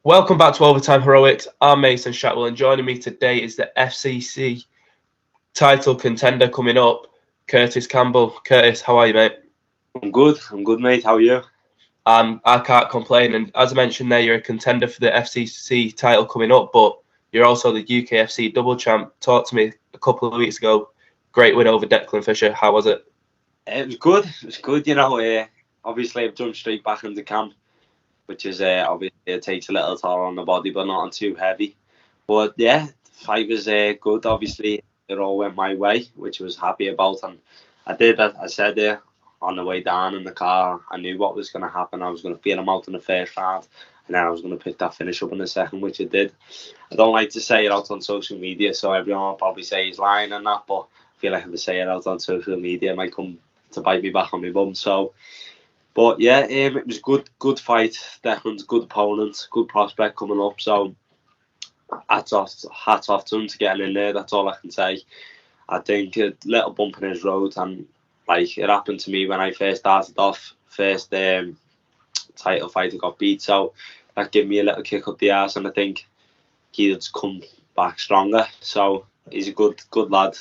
Welcome back to Overtime Heroics. I'm Mason Shatwell, and joining me today is the FCC title contender coming up, Kurtis Campbell. Curtis, how are you, mate? I'm good, mate. How are you? I can't complain. And as I mentioned there, you're a contender for the FCC title coming up, but you're also the UKFC double champ. Talked to me a couple of weeks ago. Great win over Declan Fisher. How was it? It was good. It was good. Obviously I've jumped straight back into camp, which is obviously it takes a little toll on the body, but not too heavy. But yeah, the fight was good. Obviously it all went my way, which I was happy about, and I said there on the way down in the car, I knew what was going to happen. I was going to feel him out in the first round, and then I was going to pick that finish up in the second, which I did. I don't like to say it out on social media, so everyone will probably say he's lying and that, but I feel like if I say it out on social media, it might come to bite me back on my bum. So, but yeah, it was good fight. Declan's good opponent, good prospect coming up. So, hats off to him to getting in there. That's all I can say. I think a little bump in his road, and like it happened to me when I first started off. First title fight, I got beat, so that gave me a little kick up the arse, and I think he'd come back stronger. So he's a good lad.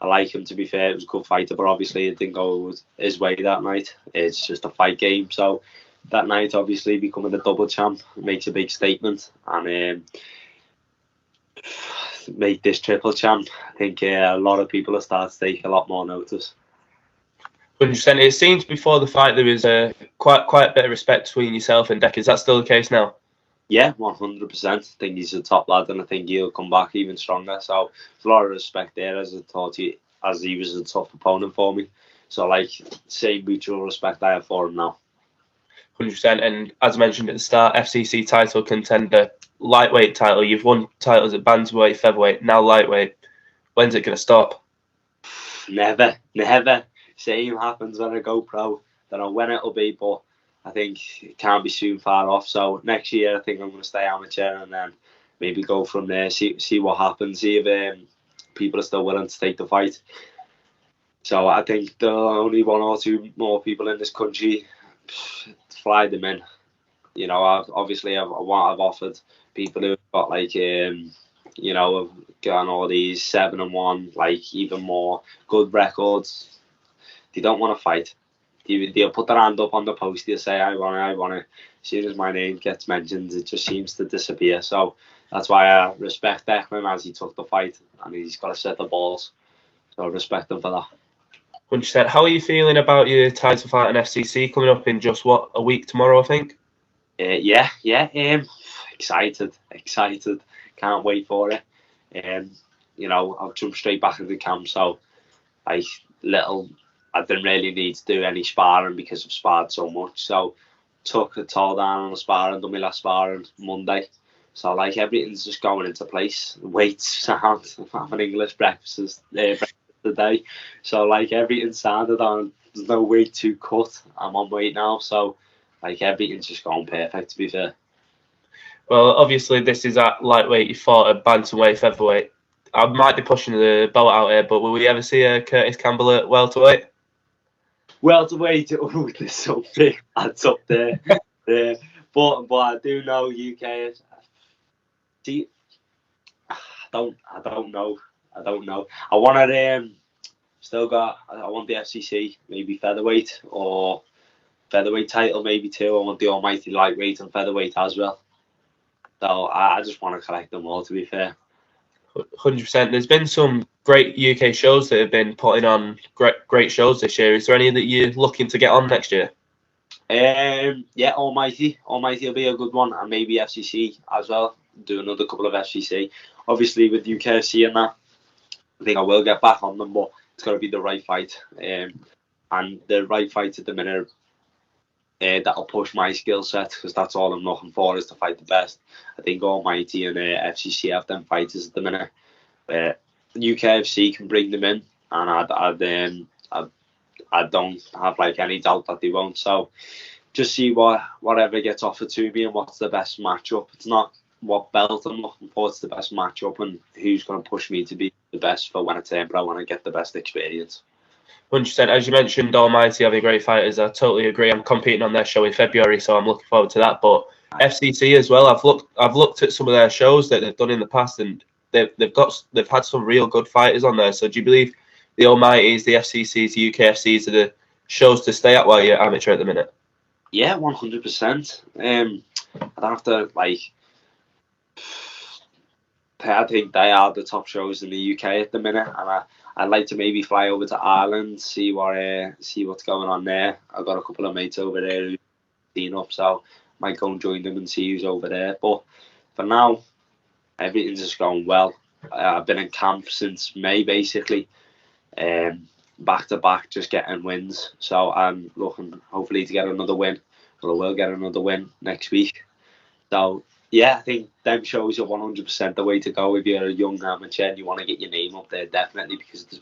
I like him, to be fair. It was a good fighter, but obviously it didn't go his way that night. It's just a fight game. So that night, obviously, becoming a double champ makes a big statement, and make this triple champ, I think a lot of people have started to take a lot more notice. 100%. It seems before the fight there was quite a bit of respect between yourself and Deck. Is that still the case now? Yeah, 100%. I think he's a top lad, and I think he'll come back even stronger. So there's a lot of respect there, as he was a tough opponent for me. So like, same mutual respect I have for him now. 100%. And as I mentioned at the start, FCC title contender, lightweight title. You've won titles at bantamweight, featherweight, now lightweight. When's it going to stop? Never. Same happens when I go pro. Don't know when it'll be, but I think it can't be soon far off. So next year, I think I'm going to stay amateur and then maybe go from there. See what happens. See if people are still willing to take the fight. So I think there are only one or two more people in this country. Fly them in. You know, I've offered people who've got like have gone all these 7-1, like even more good records. They don't want to fight. They'll put their hand up on the post. They'll say, I want it. As soon as my name gets mentioned, it just seems to disappear. So that's why I respect Declan, as he took the fight, and he's got to set the balls. So I respect him for that. 100%. How are you feeling about your title fight in FCC coming up in just a week tomorrow, I think? Yeah. Excited. Can't wait for it. I've jumped straight back into camp, so I didn't really need to do any sparring because I've sparred so much. So took a toll down on the sparring, done my last sparring Monday. So like everything's just going into place. Weights sound. I'm having English breakfast today. So like everything sounded on. There's no weight to cut. I'm on weight now, so like everything's just going perfect, to be fair. Well, obviously this is at lightweight. You fought at bantamweight, featherweight. I might be pushing the belt out here, but will we ever see a Kurtis Campbell at welterweight? Welterweight, there's some big lads up there. But I do know UK. See, I don't know. I want the FCC, maybe featherweight or featherweight title, maybe too. I want the almighty lightweight and featherweight as well. So I just want to collect them all, to be fair. 100%. There's been some great UK shows that have been putting on great shows this year. Is there any that you're looking to get on next year? Yeah, Almighty will be a good one, and maybe FCC as well. Do another couple of FCC. Obviously with UKFC and that, I think I will get back on them, but it's got to be the right fight. And the right fight at the minute, that'll push my skill set, because that's all I'm looking for, is to fight the best. I think Almighty and FCC have them fighters at the minute. UKFC can bring them in, and I don't have like any doubt that they won't. So just see whatever gets offered to me and what's the best matchup. It's not what belt I'm looking for, it's the best matchup and who's going to push me to be the best for when I turn pro, when I get the best experience. 100%. As you mentioned, Almighty having great fighters. I totally agree. I'm competing on their show in February, so I'm looking forward to that. But FCC as well. I've looked at some of their shows that they've done in the past, and they've had some real good fighters on there. So do you believe the Almighties, the FCCs, the UKFCs are the shows to stay at while you're amateur at the minute? Yeah, 100%. I'd have to I think they are the top shows in the UK at the minute, and I'd like to maybe fly over to Ireland, see what's going on there. I've got a couple of mates over there who've seen up, so I might go and join them and see who's over there. But for now, everything's just going well. I've been in camp since May, basically, back to back, just getting wins. So I'm looking hopefully to get another win. Well, I will get another win next week. So yeah, I think them shows are 100% the way to go if you're a young amateur and you want to get your name up there, definitely, because there's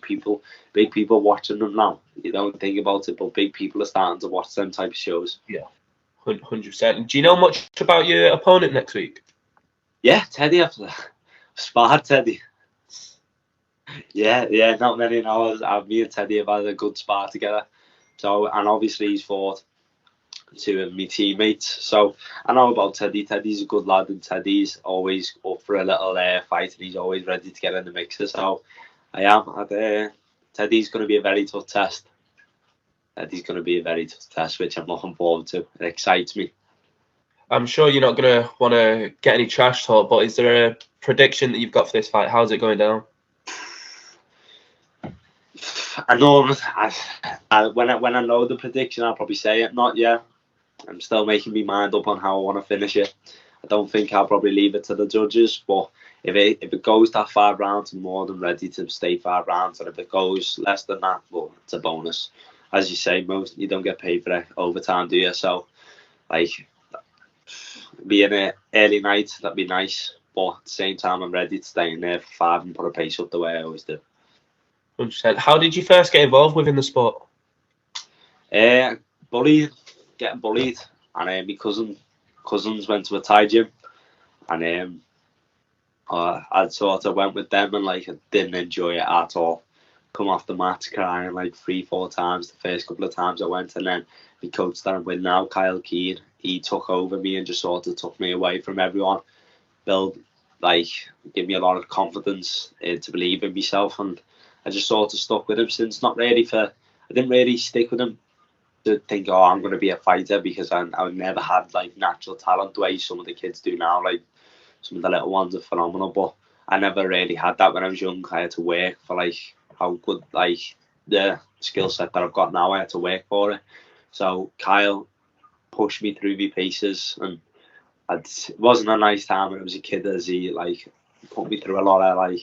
big people watching them now. You don't think about it, but big people are starting to watch them type of shows. Yeah, 100%. Do you know much about your opponent next week? Yeah, Teddy. I've sparred Teddy. Yeah, not many know. Me and Teddy have had a good spar together. So, and obviously he's fought two of my teammates. So I know about Teddy. Teddy's a good lad, and Teddy's always up for a little fight, and he's always ready to get in the mixer. So I am. Teddy's going to be a very tough test. Teddy's going to be a very tough test, which I'm looking forward to. It excites me. I'm sure you're not going to want to get any trash talk, but is there a prediction that you've got for this fight? How's it going down? I know. When I know the prediction, I'll probably say it. Not yet. I'm still making my mind up on how I want to finish it. I don't think I'll probably leave it to the judges, but if it goes that 5 rounds, I'm more than ready to stay 5 rounds. And if it goes less than that, well, it's a bonus. As you say, you don't get paid for overtime, do you? So, being an early night, that'd be nice. But at the same time, I'm ready to stay in there for 5 and put a pace up the way I always do. 100%. How did you first get involved within the sport? Getting bullied, and my cousins went to a Thai gym, and I sort of went with them, and I didn't enjoy it at all. Come off the mat crying 3-4 times the first couple of times I went, and then my coach that I'm with now, Kyle Keane, he took over me and just sort of took me away from everyone. Give me a lot of confidence to believe in myself, and I just sort of stuck with him since. I didn't really stick with him to think, I'm going to be a fighter, because I never had natural talent the way some of the kids do now. Some of the little ones are phenomenal, but I never really had that when I was young. I had to work for how good the skill set that I've got now. I had to work for it. So Kyle pushed me through my paces, and it wasn't a nice time when I was a kid, as he put me through a lot of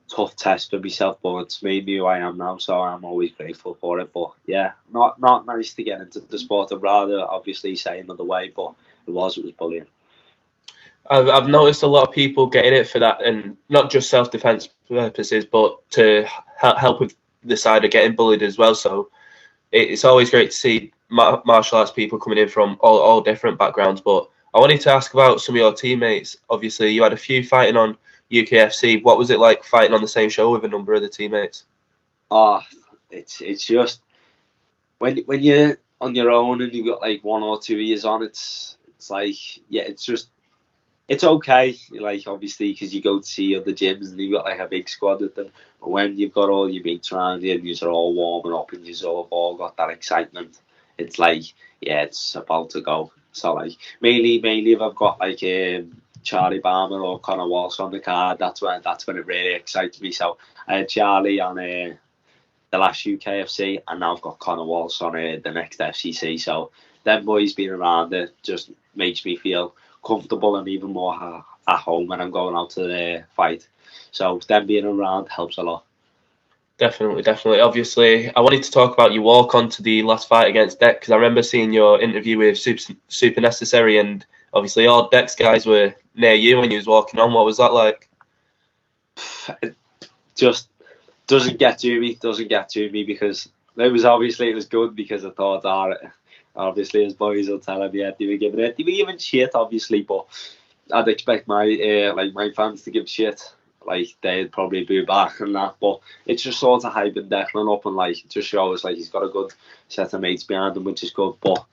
tough test for myself, but it's made me who I am now, so I'm always grateful for it. But yeah, not nice to get into the sport. I'd rather obviously say another way, but it was bullying. I've noticed a lot of people getting it for that, and not just self-defense purposes, but to help with the side of getting bullied as well. So it's always great to see martial arts people coming in from all different backgrounds. But I wanted to ask about some of your teammates. Obviously, you had a few fighting on UKFC. What was it like fighting on the same show with a number of the teammates? It's just when you're on your own and you've got 1 or 2 years on, it's okay, obviously, because you go to see other gyms and you've got a big squad with them. But when you've got all your mates around you and you're all warming up and you've all got that excitement, it's it's about to go. So mainly if I've got Charlie Barber or Conor Walsh on the card, that's when it really excites me. So I had Charlie on the last UKFC, and now I've got Conor Walsh on the next FCC. So them boys being around it just makes me feel comfortable and even more at home when I'm going out to the fight. So them being around helps a lot. Definitely. Obviously, I wanted to talk about your walk on to the last fight against Dex, because I remember seeing your interview with Super Necessary, and obviously all Dex guys were near you when you was walking on. What was that like? It just doesn't get to me because it was good, because I thought, obviously, as boys will tell him, they were giving shit, obviously, but I'd expect my fans to give shit. They'd probably boo back and that, but it's just sort of hyping Declan up, and just shows he's got a good set of mates behind him, which is good. But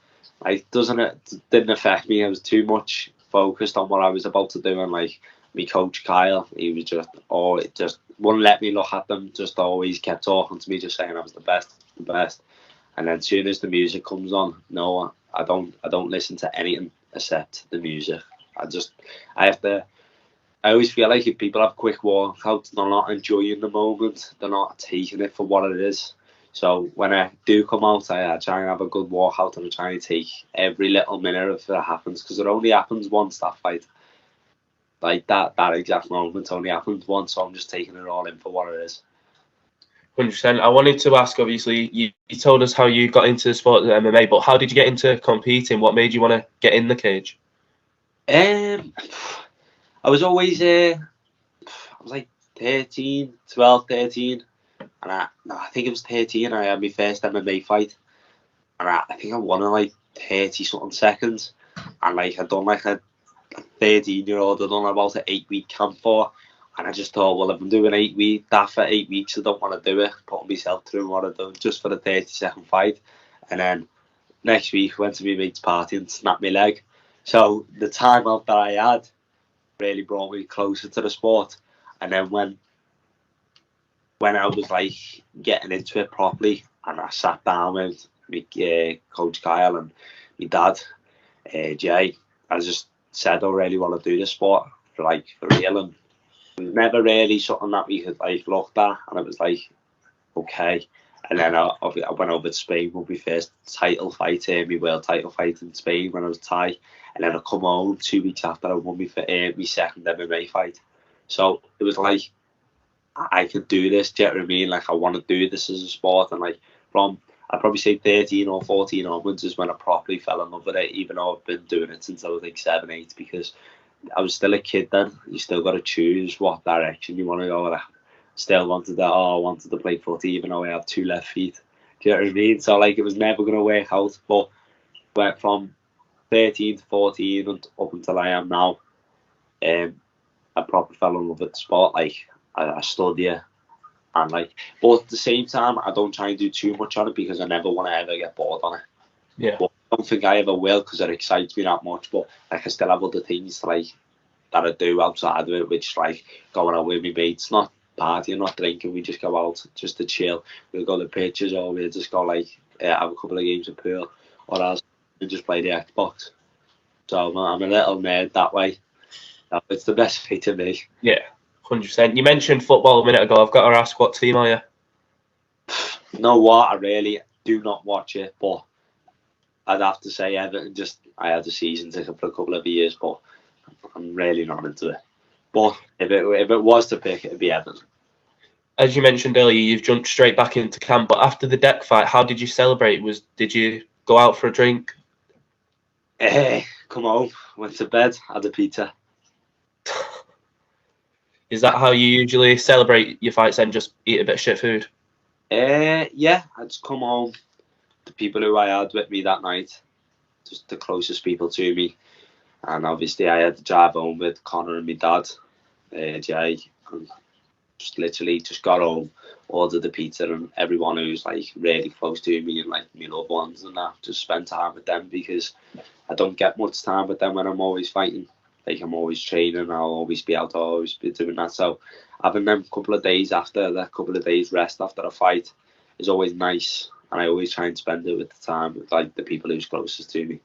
like didn't affect me. I was too much focused on what I was about to do, and like my coach Kyle, he was just wouldn't let me look at them. Just always kept talking to me, just saying I was the best. And then as soon as the music comes on, no, I don't listen to anything except the music. I have to. I always feel like if people have quick walkouts, they're not enjoying the moment. They're not taking it for what it is. So when I do come out, I try and have a good walkout, and I try and take every little minute if it happens, because it only happens once, that fight. Like that exact moment only happens once, so I'm just taking it all in for what it is. 100%. I wanted to ask, obviously, you told us how you got into the sport of MMA, but how did you get into competing? What made you want to get in the cage? I was always, I was like 13, 12, 13, and I think it was 13, I had my first MMA fight, and I think I won in like 30 something seconds, and like I'd done like a 13-year-old, I'd done about an 8-week camp for, and I just thought, well, if I'm doing that for 8 weeks, I don't want to do it, putting myself through what I've done just for the 30-second fight. And then next week, went to my mate's party and snapped my leg. So the time out that I had really brought me closer to the sport. And then when I was like getting into it properly, and I sat down with my coach Kyle and my dad, Jay, I just said I really want to do this sport for real, and it was never really something that we had like looked at, and it was like okay. And then I went over to Spain with my first title fight, my world title fight in Spain when I was Thai, and then I come home 2 weeks after I won my second MMA fight. So it was like I could do this. Do you know what I mean? Like I want to do this as a sport, and like from I'd probably say 13 or 14 onwards is when I properly fell in love with it, even though I've been doing it since I was like 7, 8, because I was still a kid then. You still got to choose what direction you want to go. I still wanted to play footy, even though I have 2 left feet. Do you know what I mean? So like it was never going to work out. But went from 13 to 14 and up until I am now, I properly fell in love with the sport. Like I study it. And like, but at the same time, I don't try and do too much on it because I never want to ever get bored on it. Yeah. But I don't think I ever will because it excites me that much. But like, I still have other things that I do outside of it, which like going out with my mates, not partying, not drinking. We just go out just to chill. We'll go to pitches, or we'll just go have a couple of games of pool, or else we just play the Xbox. So I'm a little nerd that way. It's the best way to me. Yeah. 100%. You mentioned football a minute ago. I've got to ask, what team are you? You know what? I really do not watch it, but I'd have to say Everton. Just I had a season ticket for a couple of years, but I'm really not into it. But if it was to pick, it'd be Everton. As you mentioned earlier, you've jumped straight back into camp. But after the deck fight, how did you celebrate? Did you go out for a drink? Come home, went to bed, had a pizza. Is that how you usually celebrate your fights then, just eat a bit of shit food? Yeah, I just come home. The people who I had with me that night, just the closest people to me. And obviously I had to drive home with Connor and my dad, Jay. And just literally just got home, ordered the pizza, and everyone who's like really close to me and like my loved ones and that, just spend time with them because I don't get much time with them when I'm always fighting. Like I'm always training, I'll always be out, I'll always be doing that. So having them couple of days rest after a fight is always nice, and I always try and spend it with the time with like the people who's closest to me.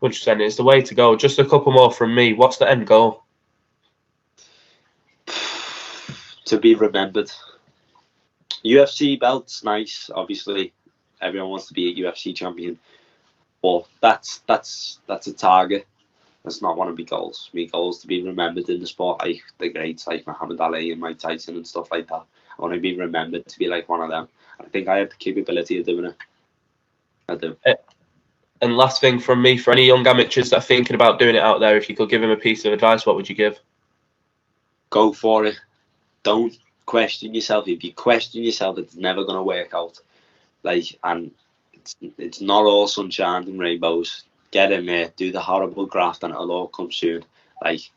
100%, it's the way to go. Just a couple more from me. What's the end goal? To be remembered. UFC belt's nice, obviously. Everyone wants to be a UFC champion, but that's a target. That's not one of my goals. My goal is to be remembered in the sport like the greats, like Muhammad Ali and Mike Tyson and stuff like that. I want to be remembered to be like one of them. I think I have the capability of doing it. I do. And last thing from me, for any young amateurs that are thinking about doing it out there, if you could give them a piece of advice, what would you give? Go for it. Don't question yourself. If you question yourself, it's never going to work out. And it's not all sunshine and rainbows. Get in there, do the horrible graft, and it'll all come soon. Like,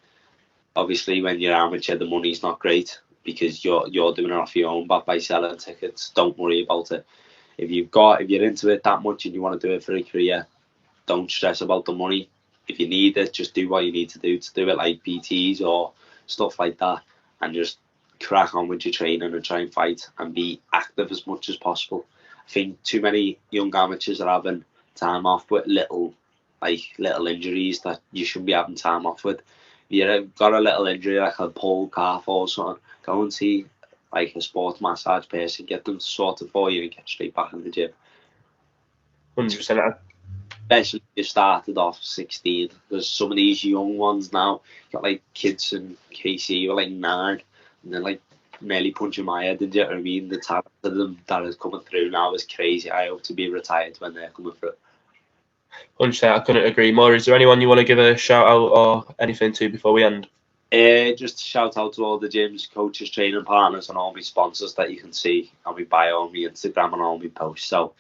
obviously, when you're amateur, the money's not great because you're doing it off your own back by selling tickets. Don't worry about it. If you're into it that much and you want to do it for a career, don't stress about the money. If you need it, just do what you need to do it, like PTs or stuff like that, and just crack on with your training and try and fight and be active as much as possible. I think too many young amateurs are having time off with little injuries that you shouldn't be having time off with. If you've got a little injury like a pulled calf or something, go and see like a sports massage person, get them sorted for you and get straight back in the gym. 100%. Especially if you started off 16. There's some of these young ones now, got like kids in KC who are like 9 and they're like nearly punching my head, did you know what I mean? The talent of them that is coming through now is crazy. I hope to be retired when they're coming through. 100%, I couldn't agree more. Is there anyone you want to give a shout out or anything to before we end? Just a shout out to all the gyms, coaches, training partners and all my sponsors that you can see on my bio, on my Instagram and all my posts. So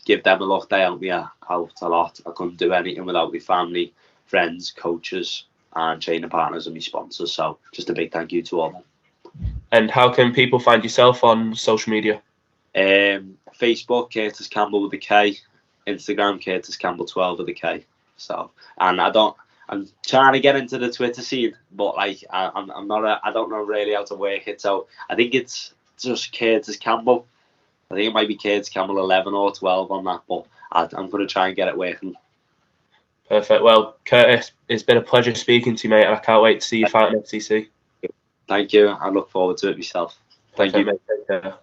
give them a look, they help me out a lot. I couldn't do anything without my family, friends, coaches and training partners and my sponsors. So just a big thank you to all of them. And how can people find yourself on social media? Facebook, Curtis Campbell with a K. Instagram, Curtis Campbell 12 with a K. So, and I'm trying to get into the Twitter scene, but like I don't know really how to work it. So I think it's just Curtis Campbell. I think it might be Curtis Campbell 11 or 12 on that, but I'm going to try and get it working. Perfect. Well, Curtis, it's been a pleasure speaking to you, mate, and I can't wait to see you fight in FCC. Thank you. I look forward to it myself. Thank you. Mate. Take care.